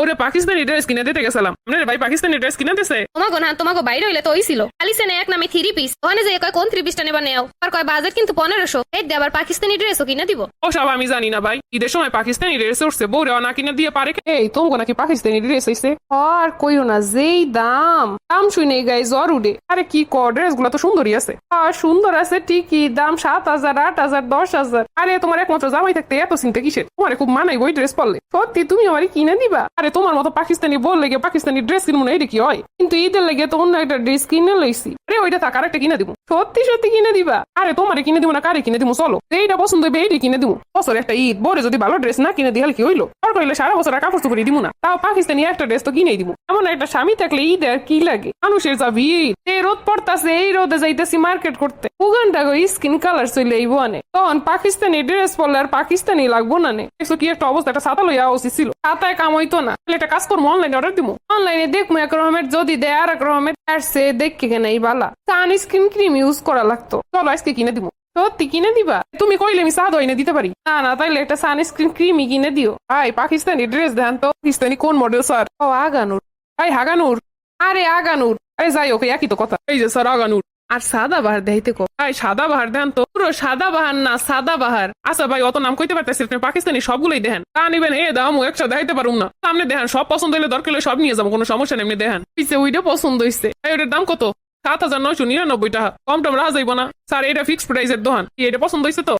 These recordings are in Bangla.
ওরে পাকিস্তানি ড্রেস কিনে দিতে গেছিলাম। আপনার ভাই পাকিস্তানি ড্রেস কিনে দিছে। তোমাকে না তোমাকে বাইরে হইলে তো ছিল খালি সেনে এক নামে 3 পিস ওখানে যে কয় কোন 3 পিসটা নেবা নেও আর কয় বাজেট কিন্তু 1500 এই দিয়ে আবার পাকিস্তানি ড্রেসও কিনে দিব। ও সব আমি জানি না ভাই, ঈদের সময় পাকিস্তানি ড্রেস উঠছে, বউরে না কিনে দিয়ে পারে। এই তোমাকে নাকি পাকিস্তানি ড্রেস হইছে? আর কইও না, যেই দাম দাম শুনে গায়ে জ্বর উঠে। আরে কি কর, ড্রেস গুলো তো সুন্দরই আছে। আর সুন্দর আছে ঠিকই, দাম 7000, 8000, 10000। আরে তোমার একমাত্র জামাই থাকতে এত চিন্তা কিসের? তোমার খুব মানাই বই ড্রেস পরলে। সত্যি তুমি আমারে কিনে দিবা? আরে তোমার মতো পাকিস্তানি বল লেগে পাকিস্তানি ড্রেস কিনবো না, এটা কি হয়? কিন্তু ঈদের লেগে তো অন্য একটা ড্রেস কিনে লইছি। আরে ওইটা থাক, আরেকটা কিনে দিব। সত্যি সত্যি কিনে দিবা? আরে তোমারে কিনে দিব না কারে কিনে দিব? চলো, এইটা পছন্দ হবে এইটা কিনে দিব। বছর একটা ঈদ, বরে যদি ভালো ড্রেস না কিনে দিলে কি হইলো? আর কইলে সারা বছর কাপড় চোপড় দিব না, তাও পাকিস্তানি একটা ড্রেস তো কিনেই দিব। এমন একটা স্বামী থাকলে ঈদ আর কি লাগে? মানুষের যা ভিড়, এই রোদ পড়তাছে, এই রোদে যাইতেছি মার্কেট করতে, উগানটা স্কিন কালার চলে এই বনে, তখন পাকিস্তানি ড্রেস পরলে আর পাকিস্তানি লাগবো না নে? দেখছো কি একটা অবস্থা? একটা ছাতা লইয়া উচিত ছিল, ছাতায় কাম হইতো না। একটা কাজ করবো, অনলাইনে অর্ডার দিব। অনলাইনে দেখবো এক রকমের, যদি দেয় আর এক রকমের। আর সে দেখে কেন এই বালা সানস্ক্রিন ক্রিম ইউজ করা লাগতো। চলো আজকে কিনে দিব। সত্যি কিনে দিবা? তুমি কইলে আমি সাদা এনে দিতে পারি। না না, তাইলে একটা সানস্ক্রিন ক্রিমই কিনে দিও। ভাই পাকিস্তানি ড্রেস দেন তো। পাকিস্তানি কোন মডেল স্যার? ও আগানুর। ভাই হাগানুর? আরে আগানুর। আরে যাই ওকে, একই তো কথা। এই যে স্যার আগানুর। আর সাদা বাহার দেখাইতে কো। ভাই সাদা বাহার দেন তো। পুরো সাদা বাহার না, সাদা বাহার। আচ্ছা ভাই, অত নাম কইতে পারতেছি, আপনি পাকিস্তানি সবগুলোই দেখেন। তা নিবেন? এ দাম একসাথে দেখাইতে পারুম না। সামনে দেখেন, সব পছন্দ হলে দরকার হলে সব নিয়ে যাবো, কোনো সমস্যা নেই। এমনি দেখেন ওইটা পছন্দ হয়েছে। ওইটার দাম কত? 7999 টাকা। কম টম রাখা যাইব না স্যার? এটা ফিক্সড প্রাইসের দোকান। এটা পছন্দ হয়েছে তো?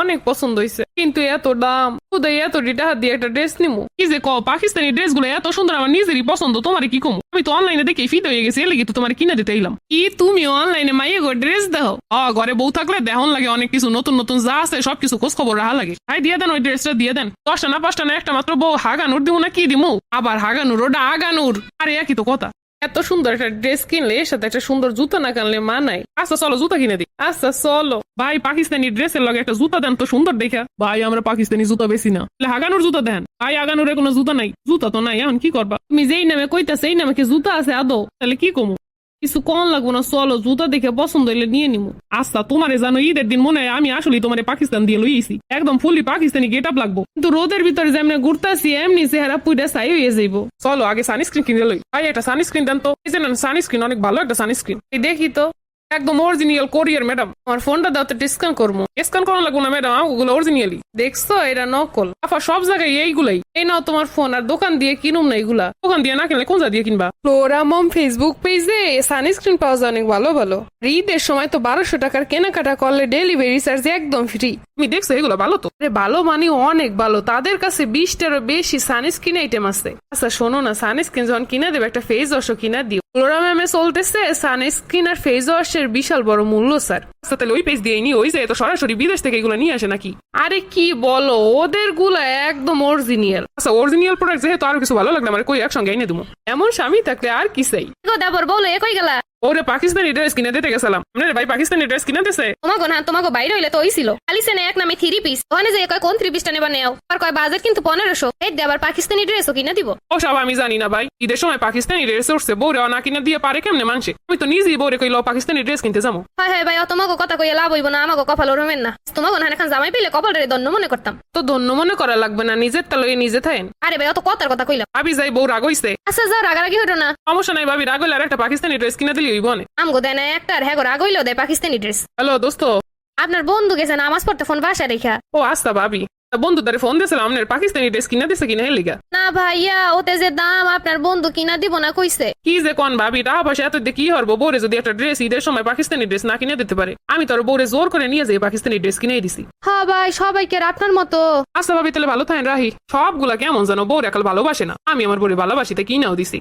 অনেক পছন্দ হয়েছে, কিন্তু এত দাম। খুদাই এত টাকা দিয়ে একটা ড্রেস নিমু? কি যে কও, পাকিস্তানি ড্রেস গুলো এত সুন্দর, আমার নিজেরই পছন্দ। তোমার কি কম? আমি তো অনলাইনে দেখে ফিট হয়ে গেছি, এলে তো তোমার কিনে দিতে এলাম। কি তুমি অনলাইনে মাইয়ে গো ড্রেস দেখো? ঘরে বউ থাকলে দেহন লাগে অনেক কিছু, নতুন নতুন যা আছে সবকিছু খোঁজ খবর রাখা লাগে। ভাই দিয়ে দেন, ওই ড্রেসটা দিয়ে দেন। 10টা না 5টা না একটা মাত্র বউ। হাগানুর দিব না কি দিমু? আবার হাগানুর? ওটা আগানুর। আরে একই তো কথা। এত সুন্দর একটা ড্রেস কিনলে এর সাথে একটা সুন্দর জুতা না কিনলে মানায়। আচ্ছা চলো জুতা কিনে দিই। আচ্ছা চলো ভাই, পাকিস্তানি ড্রেসের লগে একটা জুতা দেন তো সুন্দর দেখা। ভাই আমরা পাকিস্তানি জুতা বেশি না, হাগানুর জুতা দেন। ভাই আগানুরের কোনো জুতা নাই? জুতা তো নাই, এখন কি করবা? তুমি যেই নামে কইতা সেই নামে কি জুতা আছে আদৌ? তাহলে কি কমু? কিছু কম লাগবো না, চলো জুতা দেখে পছন্দ হইলে নিয়ে নিবো। আচ্ছা তোমারে জানো ঈদের দিন মনে হয় আমি আসলে তোমার পাকিস্তান দিয়ে লইছি, একদম ফুলি পাকিস্তানি গেট আপ লাগবো। কিন্তু রোদের ভিতরে যেমনি ঘুরতেছি এমনি চেহারা পুইটা ছাই হয়ে যাইবো। চলো আগে সানস্ক্রিন কিনে লই। ভাই একটা সানস্ক্রিন দেন তো। এই যে সানস্ক্রিন অনেক ভালো একটা সানস্ক্রিন, এই দেখি তো। একদম অরিজিনাল কোরিয়ার ম্যাডাম। আমার ফোনটা দাও তো, স্ক্যান করবো। স্ক্যান করা লাগবো না ম্যাডাম, ওগুলো অরিজিনালি। দেখছো এটা নকল। আফা সব জায়গায় এইগুলাই। এই নাও তোমার ফোন, আর দোকান দিয়ে কিনুম না এগুলা। দোকান দিয়ে না কিনলে কোন যা দিয়ে কিনবা? ফ্লোরা মম ফেসবুক পেজে সানস্ক্রিন পাওয়া যায় অনেক ভালো ভালো। ঈদের সময় তো 1200 টাকার কেনাকাটা করলে ডেলিভারি চার্জ একদম ফ্রি। তুমি দেখছো এগুলো ভালো তো? ভালো মানে অনেক ভালো। তাদের কাছে 20টারও বেশি সানস্ক্রিন আইটেম আছে। আচ্ছা শোনো না, সানস্ক্রিন যখন কিনা দেবে একটা ফেস ওয়াশও কিনা দিও। ফ্লোরা ম্যামে চলতেছে সানস্ক্রিন আর ফেস ওয়াশের বিশাল বড় মূল্য স্যার। আচ্ছা তাহলে ওই পেজ দিয়ে নি, ওই যে তো সরাসরি বিদেশ থেকে এগুলো নিয়ে আসে নাকি? আরে কি বলো, ওদের গুলা একদম অরিজিনাল। আচ্ছা অরিজিনাল প্রোডাক্ট যেহেতু আরো কিছু ভালো লাগবে আমার, কই একসঙ্গে এনে দেবো। এমন স্বামী থাকলে আর কি চাই? দেবর বলো এ কই গেলা? ওরে পাকিস্তানি ড্রেস কিনে দিতে গেছিলাম। আপনার ভাই পাকিস্তানি ড্রেস কিনে দিছে। তোমাকে না তোমাকে বাইরে হইলে তো ছিল খালি সেনে এক নামে 3 পিস ওখানে যে কয় কোন 3 পিসটা নেবা নেও আর কয় বাজেট কিন্তু 1500 এই দিয়ে আবার পাকিস্তানি ড্রেসও কিনে দিব। ও সব আমি জানি না ভাই, ঈদের সময় পাকিস্তানি ড্রেস উঠছে, বউরে না কিনে দিয়ে পারে কেমনে মানুষে? আমি তো নিজেই বউরে কইলো পাকিস্তানি ড্রেস কিনতে যাবো। হয় হয় ভাই, তোমাকে কথা কইয়া লাভ হইব না, আমাকে কপাল ওরমেন না। তোমাকে না এখন জামাই পেলে কপালটারে দন্য মনে করতাম। তো ধন্য মনে করা লাগবে না, নিজের তা লইয়ে নিজে থাকেন। আরে ভাই অত কথার কথা কইলাম। ভাবি যাই বউ রাগ হইছে। আচ্ছা যাও রাগারাগি হইতো না। সমস্যা নাই ভাবি, রাগ হইলে আর একটা পাকিস্তানি ড্রেস কিনে দিলি হইব না। আমগো দেয় না একটা, আর হ্যাঁ রাগ হইলেও দেয় পাকিস্তানি ড্রেস। হ্যালো দোস্ত, আপনার বন্ধু গেছে নামাজ পড়তে ফোন বাসায় রেখা। ও আচ্ছা ভাবি, বন্ধু তারে ফোন দিয়েছিলাম, আপনার পাকিস্তানি ড্রেস কিনে দিছে কিনা এর লিগা? না ভাইয়া, ওতে যে দাম আপনার বন্ধু কিনা দিব না কইছে। কি যে কোন ভাবি, টাকা পয়সা এত দিয়ে কি হরবো? বউরে যদি একটা ড্রেস ঈদের সময় পাকিস্তানি ড্রেস না কিনে দিতে পারে, আমি তোর বউরে জোর করে নিয়ে যাই পাকিস্তানি ড্রেস কিনে দিছি। হ্যাঁ ভাই, সবাইকে আপনার মতো। আচ্ছা ভাবি তাহলে ভালো থাকেন, রাহি। সবগুলা কেমন জানো, বউরে একাল ভালোবাসে না, আমি আমার বউরে ভালোবাসিতে কিনাও দিছি।